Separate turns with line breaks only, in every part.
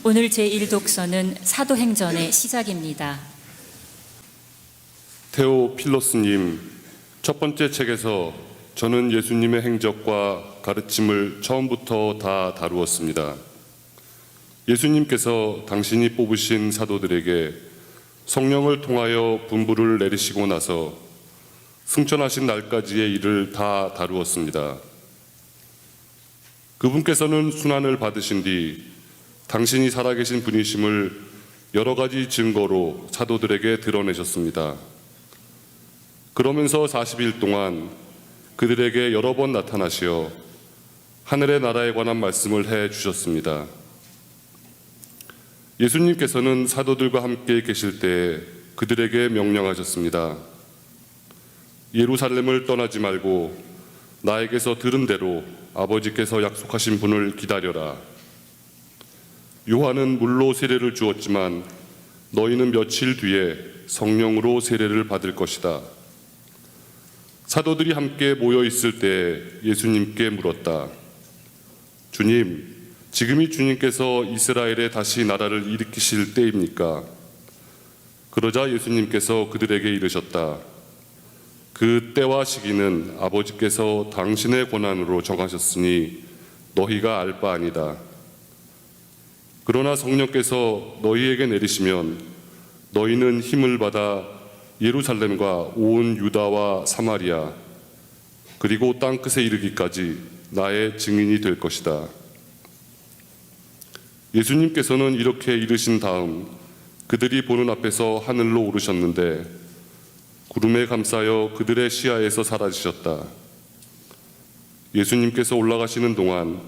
오늘 제1독서는 사도행전의 시작입니다.
테오필로스님, 첫 번째 책에서 저는 예수님의 행적과 가르침을 처음부터 다 다루었습니다. 예수님께서 당신이 뽑으신 사도들에게 성령을 통하여 분부를 내리시고 나서 승천하신 날까지의 일을 다 다루었습니다. 그분께서는 순환을 받으신 뒤 당신이 살아계신 분이심을 여러 가지 증거로 사도들에게 드러내셨습니다. 그러면서 40일 동안 그들에게 여러 번 나타나시어 하늘의 나라에 관한 말씀을 해 주셨습니다. 예수님께서는 사도들과 함께 계실 때 그들에게 명령하셨습니다. 예루살렘을 떠나지 말고 나에게서 들은 대로 아버지께서 약속하신 분을 기다려라. 요한은 물로 세례를 주었지만 너희는 며칠 뒤에 성령으로 세례를 받을 것이다. 사도들이 함께 모여 있을 때 예수님께 물었다. 주님, 지금이 주님께서 이스라엘에 다시 나라를 일으키실 때입니까? 그러자 예수님께서 그들에게 이르셨다. 그 때와 시기는 아버지께서 당신의 권한으로 정하셨으니 너희가 알 바 아니다. 그러나 성령께서 너희에게 내리시면 너희는 힘을 받아 예루살렘과 온 유다와 사마리아 그리고 땅끝에 이르기까지 나의 증인이 될 것이다. 예수님께서는 이렇게 이르신 다음 그들이 보는 앞에서 하늘로 오르셨는데 구름에 감싸여 그들의 시야에서 사라지셨다. 예수님께서 올라가시는 동안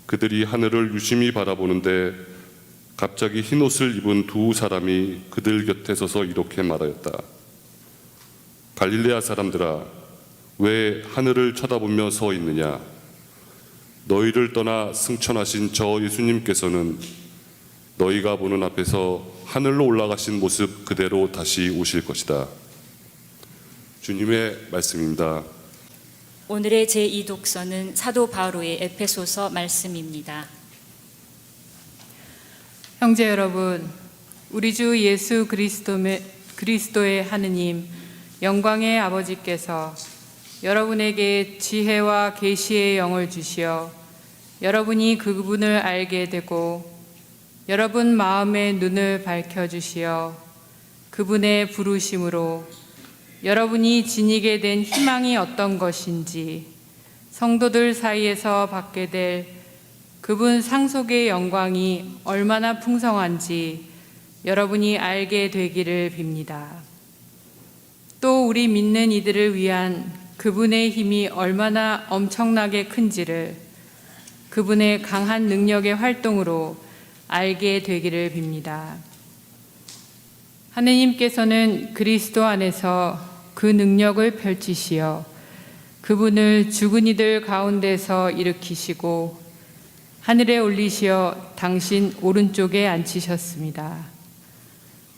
그들이 하늘을 유심히 바라보는데 갑자기 흰옷을 입은 두 사람이 그들 곁에 서서 이렇게 말하였다. 갈릴레아 사람들아, 왜 하늘을 쳐다보며 서 있느냐? 너희를 떠나 승천하신 저 예수님께서는 너희가 보는 앞에서 하늘로 올라가신 모습 그대로 다시 오실 것이다. 주님의 말씀입니다.
오늘의 제2독서는 사도 바로의 에페소서 말씀입니다.
형제 여러분, 우리 주 예수 그리스도의 하느님 영광의 아버지께서 여러분에게 지혜와 계시의 영을 주시어 여러분이 그분을 알게 되고 여러분 마음의 눈을 밝혀주시어 그분의 부르심으로 여러분이 지니게 된 희망이 어떤 것인지 성도들 사이에서 받게 될 그분 상속의 영광이 얼마나 풍성한지 여러분이 알게 되기를 빕니다. 또 우리 믿는 이들을 위한 그분의 힘이 얼마나 엄청나게 큰지를 그분의 강한 능력의 활동으로 알게 되기를 빕니다. 하느님께서는 그리스도 안에서 그 능력을 펼치시어 그분을 죽은 이들 가운데서 일으키시고 하늘에 올리시어 당신 오른쪽에 앉히셨습니다.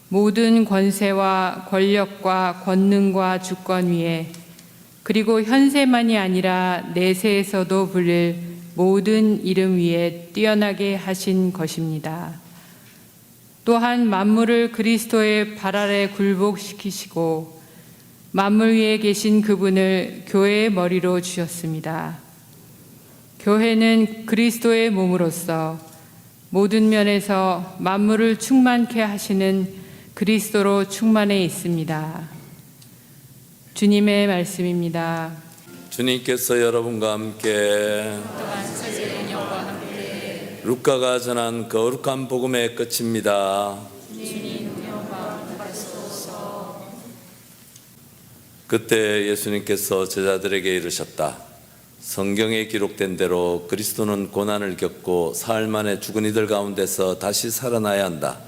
모든 권세와 권력과 권능과 주권 위에 그리고 현세만이 아니라 내세에서도 불릴 모든 이름 위에 뛰어나게 하신 것입니다. 또한 만물을 그리스도의 발 아래 굴복시키시고 만물 위에 계신 그분을 교회의 머리로 주셨습니다. 교회는 그리스도의 몸으로서 모든 면에서 만물을 충만케 하시는 그리스도로 충만해 있습니다. 주님의 말씀입니다.
주님께서 여러분과 함께 루카가 전한 거룩한 복음의 끝입니다. 그때 예수님께서 제자들에게 이르셨다. 성경에 기록된 대로 그리스도는 고난을 겪고 사흘 만에 죽은 이들 가운데서 다시 살아나야 한다.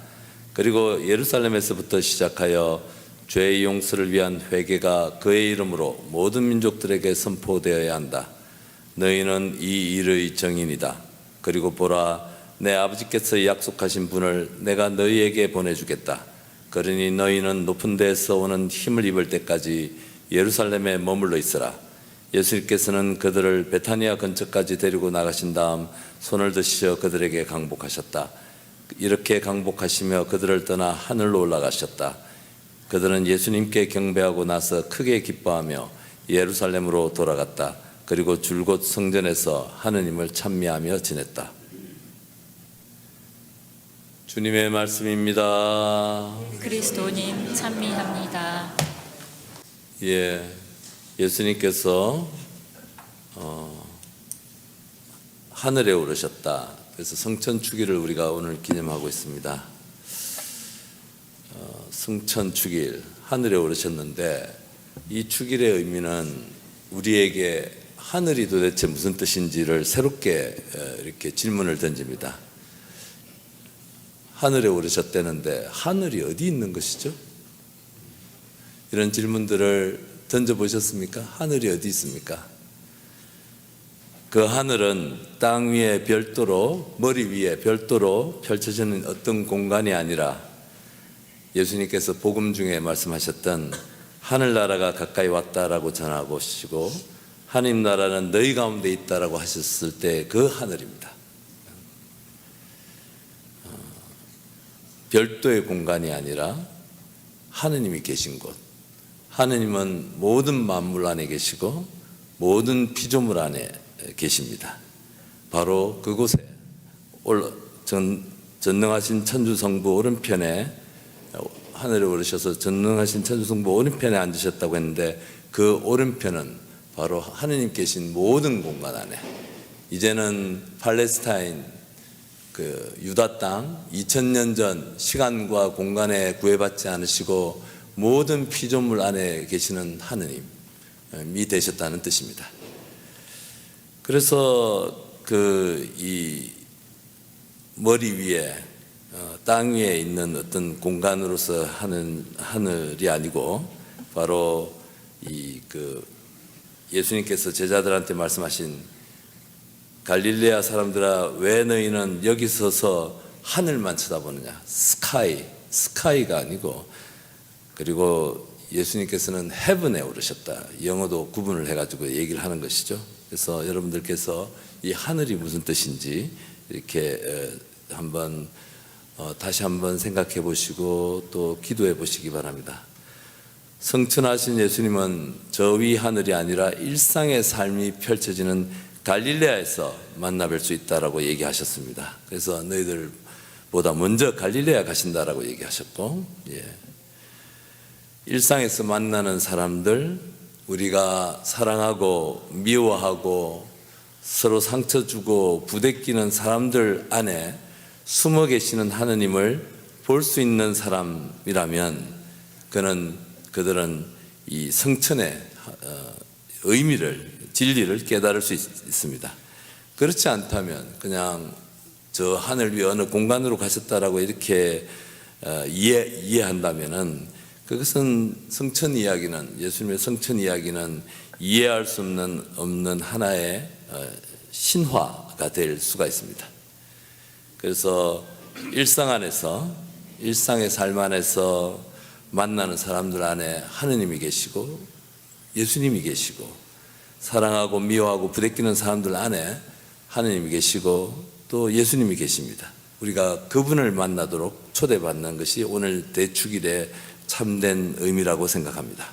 그리고 예루살렘에서부터 시작하여 죄의 용서를 위한 회개가 그의 이름으로 모든 민족들에게 선포되어야 한다. 너희는 이 일의 증인이다. 그리고 보라, 내 아버지께서 약속하신 분을 내가 너희에게 보내주겠다. 그러니 너희는 높은 데에서 오는 힘을 입을 때까지 예루살렘에 머물러 있으라. 예수님께서는 그들을 베타니아 근처까지 데리고 나가신 다음 손을 드시어 그들에게 강복하셨다. 이렇게 강복하시며 그들을 떠나 하늘로 올라가셨다. 그들은 예수님께 경배하고 나서 크게 기뻐하며 예루살렘으로 돌아갔다. 그리고 줄곧 성전에서 하느님을 찬미하며 지냈다. 주님의 말씀입니다.
그리스도님 찬미합니다.
예수님께서 하늘에 오르셨다. 그래서 성천축일을 우리가 오늘 기념하고 있습니다. 성천축일, 하늘에 오르셨는데 이 축일의 의미는 우리에게 하늘이 도대체 무슨 뜻인지를 새롭게 이렇게 질문을 던집니다. 하늘에 오르셨다는데 하늘이 어디 있는 것이죠? 이런 질문들을 던져보셨습니까? 하늘이 어디 있습니까? 그 하늘은 땅 위에 별도로, 머리 위에 별도로 펼쳐지는 어떤 공간이 아니라 예수님께서 복음 중에 말씀하셨던 하늘나라가 가까이 왔다라고 전하시고 하나님 나라는 너희 가운데 있다라고 하셨을 때 그 하늘입니다. 별도의 공간이 아니라 하느님이 계신 곳. 하느님은 모든 만물 안에 계시고 모든 피조물 안에 계십니다. 바로 그곳에 전능하신 천주성부 오른편에 하늘에 오르셔서 전능하신 천주성부 오른편에 앉으셨다고 했는데 그 오른편은 바로 하느님 계신 모든 공간 안에 이제는 팔레스타인 그 유다 땅 2000년 전 시간과 공간에 구애받지 않으시고 모든 피조물 안에 계시는 하느님이 되셨다는 뜻입니다. 그래서 이 머리 위에 땅 위에 있는 어떤 공간으로서 하는 하늘이 아니고 바로 예수님께서 제자들한테 말씀하신 갈릴레아 사람들아 왜 너희는 여기 서서 하늘만 쳐다보느냐. 스카이가 아니고 그리고 예수님께서는 헤븐에 오르셨다. 영어도 구분을 해가지고 얘기를 하는 것이죠. 그래서 여러분들께서 이 하늘이 무슨 뜻인지 이렇게 다시 한번 생각해 보시고 또 기도해 보시기 바랍니다. 성천하신 예수님은 저 위 하늘이 아니라 일상의 삶이 펼쳐지는 갈릴레아에서 만나뵐 수 있다라고 얘기하셨습니다. 그래서 너희들보다 먼저 갈릴레아 가신다라고 얘기하셨고, 일상에서 만나는 사람들, 우리가 사랑하고 미워하고 서로 상처 주고 부대끼는 사람들 안에 숨어 계시는 하느님을 볼 수 있는 사람이라면 그들은 이 성천의 의미를, 진리를 깨달을 수 있습니다. 그렇지 않다면 그냥 저 하늘 위 어느 공간으로 가셨다라고 이렇게 이해한다면은 그것은 성천 이야기는, 예수님의 성천 이야기는 이해할 수 없는 하나의 신화가 될 수가 있습니다. 그래서 일상 안에서, 일상의 삶 안에서 만나는 사람들 안에 하느님이 계시고 예수님이 계시고 사랑하고 미워하고 부대끼는 사람들 안에 하느님이 계시고 또 예수님이 계십니다. 우리가 그분을 만나도록 초대받는 것이 오늘 대축일의 참된 의미라고 생각합니다.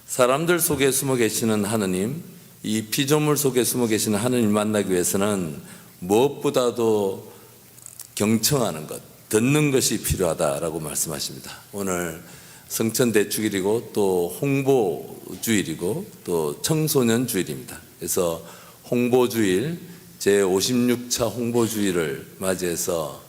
사람들 속에 숨어 계시는 하느님, 이 피조물 속에 숨어 계시는 하느님 만나기 위해서는 무엇보다도 경청하는 것, 듣는 것이 필요하다라고 말씀하십니다. 오늘 성천 대축일이고 또 홍보주일이고 또 청소년 주일입니다. 그래서 홍보주일, 제56차 홍보주일을 맞이해서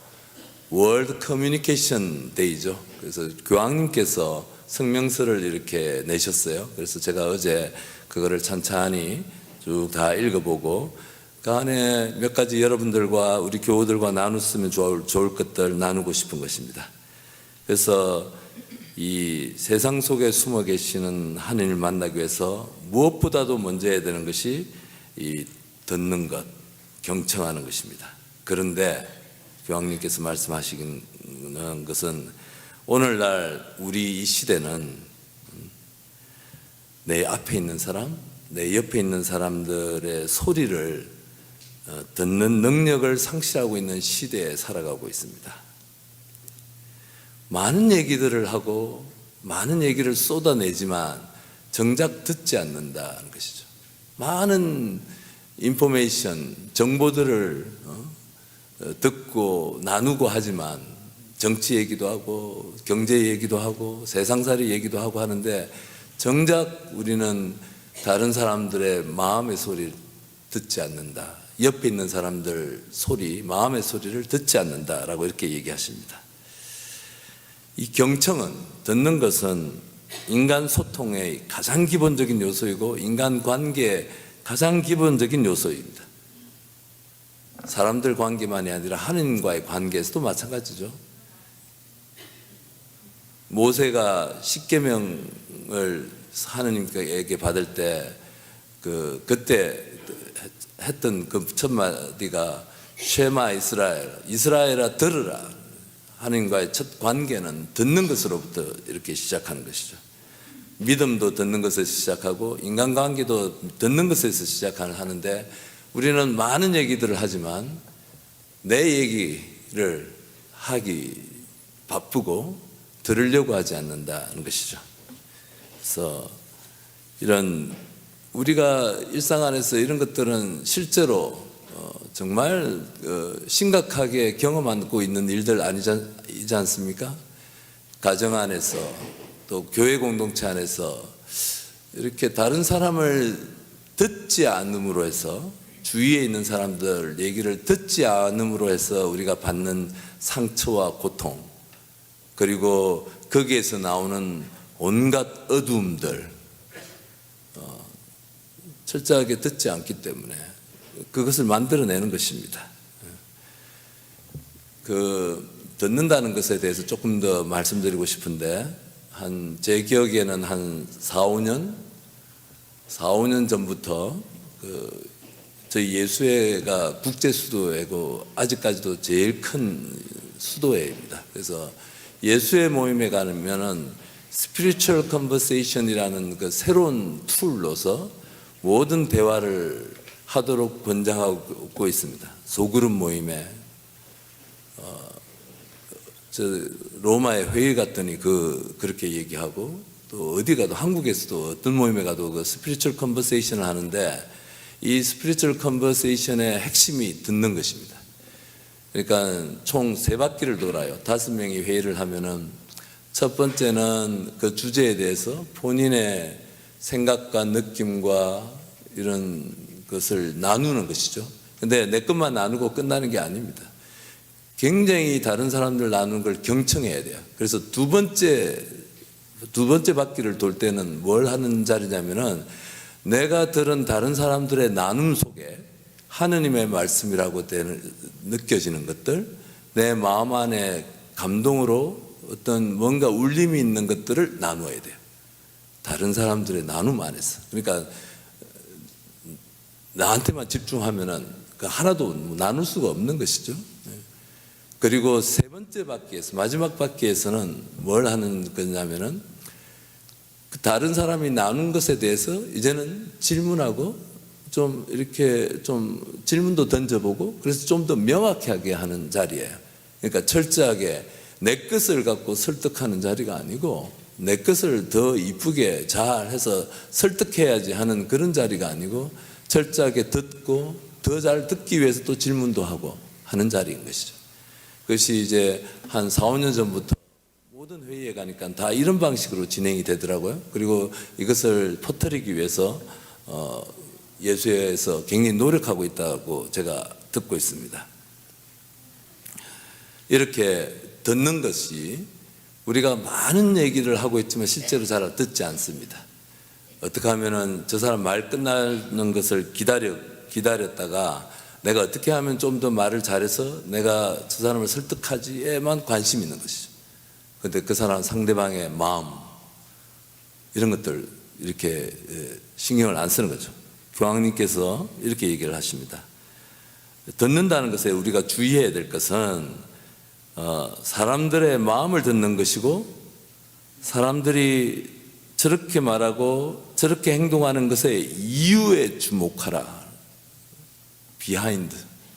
월드 커뮤니케이션 데이죠. 그래서 교황님께서 성명서를 이렇게 내셨어요. 그래서 제가 어제 그거를 찬찬히 쭉 다 읽어보고 그 안에 몇 가지 여러분들과 우리 교우들과 나눴으면 좋을 것들 나누고 싶은 것입니다. 그래서 이 세상 속에 숨어 계시는 하느님을 만나기 위해서 무엇보다도 먼저 해야 되는 것이 이 듣는 것, 경청하는 것입니다. 그런데 교황님께서 말씀하시는 것은 오늘날 우리 이 시대는 내 앞에 있는 사람, 내 옆에 있는 사람들의 소리를 듣는 능력을 상실하고 있는 시대에 살아가고 있습니다. 많은 얘기들을 하고 많은 얘기를 쏟아내지만 정작 듣지 않는다는 것이죠. 많은 인포메이션, 정보들을 듣고 나누고 하지만 정치 얘기도 하고 경제 얘기도 하고 세상살이 얘기도 하고 하는데 정작 우리는 다른 사람들의 마음의 소리를 듣지 않는다. 옆에 있는 사람들 소리, 마음의 소리를 듣지 않는다라고 이렇게 얘기하십니다. 이 경청은, 듣는 것은 인간 소통의 가장 기본적인 요소이고 인간 관계의 가장 기본적인 요소입니다. 사람들 관계만이 아니라 하느님과의 관계에서도 마찬가지죠. 모세가 십계명을 하느님께 받을 때 그때 했던 그 첫 마디가 쉐마 이스라엘아 들으라. 하느님과의 첫 관계는 듣는 것으로부터 이렇게 시작하는 것이죠. 믿음도 듣는 것에서 시작하고 인간관계도 듣는 것에서 시작하는데 우리는 많은 얘기들을 하지만 내 얘기를 하기 바쁘고 들으려고 하지 않는다는 것이죠. 그래서 이런 우리가 일상 안에서 이런 것들은 실제로 정말 심각하게 경험하고 있는 일들 아니지 않습니까? 가정 안에서 또 교회 공동체 안에서 이렇게 다른 사람을 듣지 않음으로 해서 주위에 있는 사람들 얘기를 듣지 않음으로 해서 우리가 받는 상처와 고통 그리고 거기에서 나오는 온갖 어두움들 철저하게 듣지 않기 때문에 그것을 만들어내는 것입니다. 듣는다는 것에 대해서 조금 더 말씀드리고 싶은데 제 기억에는 한 4, 5년 전부터 저희 예수회가 국제 수도회고 아직까지도 제일 큰 수도회입니다. 그래서 예수회 모임에 가면은 스피리추얼 컨버세이션이라는 그 새로운 툴로서 모든 대화를 하도록 권장하고 있습니다. 소그룹 모임에 저 로마에 회의 갔더니 그렇게 얘기하고 또 어디 가도 한국에서도 어떤 모임에 가도 그 스피리추얼 컨버세이션을 하는데 이 스피리추얼 컨버세이션의 핵심이 듣는 것입니다. 그러니까 총 3바퀴를 돌아요. 5명이 회의를 하면은 첫 번째는 그 주제에 대해서 본인의 생각과 느낌과 이런 것을 나누는 것이죠. 근데 내 것만 나누고 끝나는 게 아닙니다. 굉장히 다른 사람들 나누는 걸 경청해야 돼요. 그래서 두 번째 바퀴를 돌 때는 뭘 하는 자리냐면은 내가 들은 다른 사람들의 나눔 속에 하느님의 말씀이라고 느껴지는 것들, 내 마음 안에 감동으로 어떤 뭔가 울림이 있는 것들을 나누어야 돼요. 다른 사람들의 나눔 안에서. 그러니까 나한테만 집중하면은 하나도 나눌 수가 없는 것이죠. 그리고 세 번째 바퀴에서, 마지막 바퀴에서는 뭘 하는 거냐면은 다른 사람이 나눈 것에 대해서 이제는 질문하고 좀 이렇게 좀 질문도 던져보고 그래서 좀 더 명확하게 하는 자리예요. 그러니까 철저하게 내 것을 갖고 설득하는 자리가 아니고 내 것을 더 이쁘게 잘 해서 설득해야지 하는 그런 자리가 아니고 철저하게 듣고 더 잘 듣기 위해서 또 질문도 하고 하는 자리인 것이죠. 그것이 이제 한 4, 5년 전부터 모든 회의에 가니까 다 이런 방식으로 진행이 되더라고요. 그리고 이것을 퍼뜨리기 위해서 예수회에서 굉장히 노력하고 있다고 제가 듣고 있습니다. 이렇게 듣는 것이 우리가 많은 얘기를 하고 있지만 실제로 잘 듣지 않습니다. 어떻게 하면은 저 사람 말 끝나는 것을 기다렸다가 내가 어떻게 하면 좀 더 말을 잘해서 내가 저 사람을 설득하지에만 관심이 있는 것이죠. 그런데 그 사람 상대방의 마음 이런 것들 이렇게 신경을 안 쓰는 거죠. 교황님께서 이렇게 얘기를 하십니다. 듣는다는 것에 우리가 주의해야 될 것은 사람들의 마음을 듣는 것이고 사람들이 저렇게 말하고 저렇게 행동하는 것에 이유에 주목하라. 비하인드,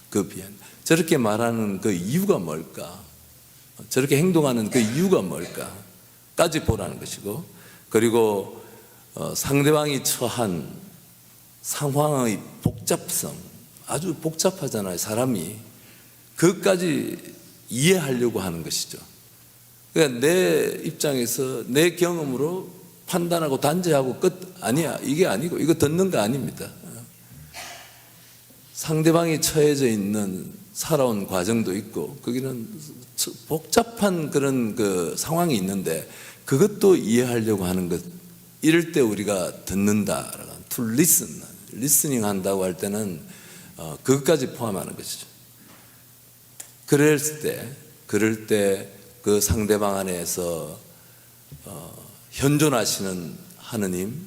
그 비하인드. 저렇게 말하는 그 이유가 뭘까? 저렇게 행동하는 그 이유가 뭘까?까지 보라는 것이고, 그리고 상대방이 처한 상황의 복잡성, 아주 복잡하잖아요, 사람이. 그것까지 이해하려고 하는 것이죠. 그러니까 내 입장에서 내 경험으로 판단하고 단죄하고 끝 아니야. 이게 아니고 이거 듣는 거 아닙니다. 상대방이 처해져 있는 살아온 과정도 있고 거기는 복잡한 그런 그 상황이 있는데 그것도 이해하려고 하는 것. 이럴 때 우리가 듣는다. to listen, listening 한다고 할 때는 그것까지 포함하는 것이죠. 그럴 때 그 상대방 안에서 현존하시는 하느님,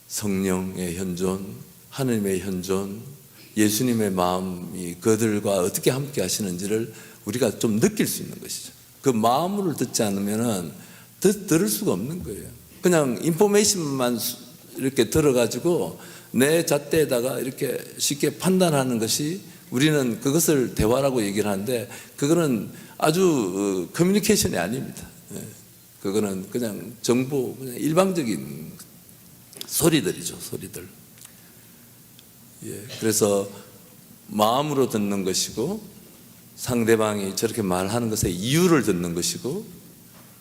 성령의 현존, 하느님의 현존, 예수님의 마음이 그들과 어떻게 함께 하시는지를 우리가 좀 느낄 수 있는 것이죠. 그 마음으로 듣지 않으면 들을 수가 없는 거예요. 그냥 인포메이션만 이렇게 들어가지고 내 잣대에다가 이렇게 쉽게 판단하는 것이 우리는 그것을 대화라고 얘기를 하는데 그거는 아주 커뮤니케이션이 아닙니다. 그거는 그냥 정보, 그냥 일방적인 소리들이죠, 소리들. 그래서 마음으로 듣는 것이고 상대방이 저렇게 말하는 것의 이유를 듣는 것이고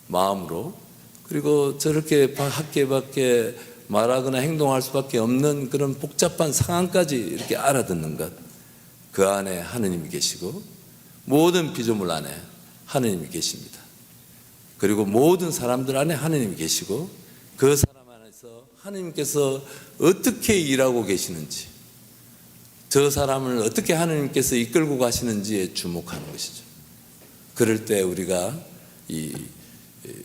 마음으로, 그리고 저렇게 학계밖에 말하거나 행동할 수밖에 없는 그런 복잡한 상황까지 이렇게 알아듣는 것. 그 안에 하느님이 계시고 모든 피조물 안에 하느님이 계십니다. 그리고 모든 사람들 안에 하느님이 계시고 그 사람 안에서 하느님께서 어떻게 일하고 계시는지, 저 사람을 어떻게 하느님께서 이끌고 가시는지에 주목하는 것이죠. 그럴 때 우리가 이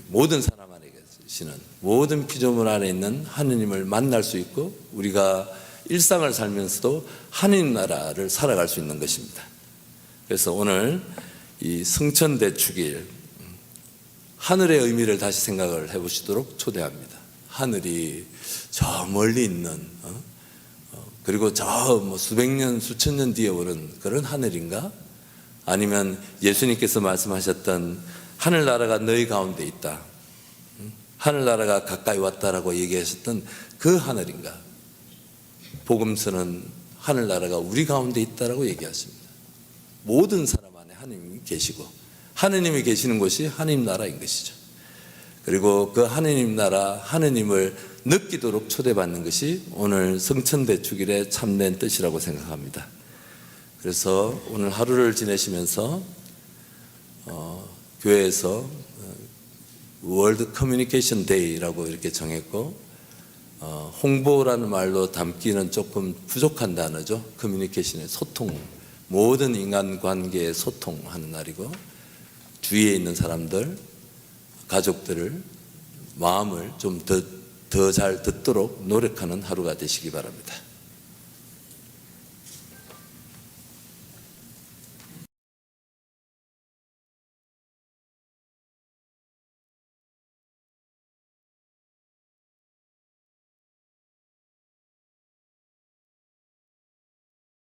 모든 사람 안에 계시는 모든 피조물 안에 있는 하느님을 만날 수 있고 우리가 일상을 살면서도 하느님 나라를 살아갈 수 있는 것입니다. 그래서 오늘 이 성천대축일 하늘의 의미를 다시 생각을 해보시도록 초대합니다. 하늘이 저 멀리 있는 그리고 저 뭐 수백 년 수천 년 뒤에 오는 그런 하늘인가? 아니면 예수님께서 말씀하셨던 하늘나라가 너희 가운데 있다, 하늘나라가 가까이 왔다라고 얘기하셨던 그 하늘인가? 복음서는 하늘나라가 우리 가운데 있다라고 얘기하십니다. 모든 사람 안에 하느님이 계시고 하느님이 계시는 곳이 하느님 나라인 것이죠. 그리고 그 하느님 나라, 하느님을 느끼도록 초대받는 것이 오늘 성천대축일의 참된 뜻이라고 생각합니다. 그래서 오늘 하루를 지내시면서 교회에서 월드 커뮤니케이션 데이라고 이렇게 정했고 홍보라는 말로 담기는 조금 부족한 단어죠. 커뮤니케이션의 소통, 모든 인간관계의 소통하는 날이고 주위에 있는 사람들, 가족들을 마음을 좀 더 잘 듣도록 노력하는 하루가 되시기 바랍니다.